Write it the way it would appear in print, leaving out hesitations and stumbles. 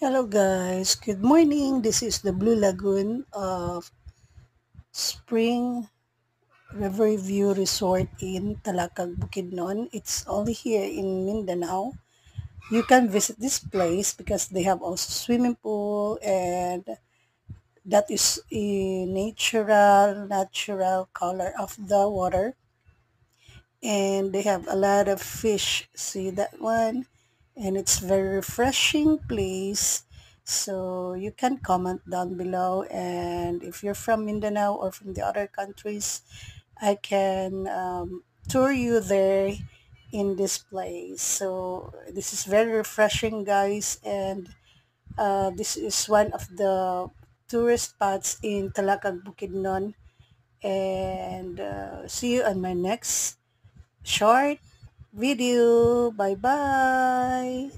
Hello guys, good morning. This is the Blue Lagoon of Spring River View Resort in Talakag, Bukidnon. It's only here in Mindanao. You can visit this place because they have also swimming pool and that is a natural color of the water. And they have a lot of fish. See that one? And it's very refreshing place. So you can comment down below, and if you're from Mindanao or from the other countries, I can tour you there in this place. So this is very refreshing, guys, and this is one of the tourist spots in Talakag, Bukidnon. And see you on my next short video. Bye bye.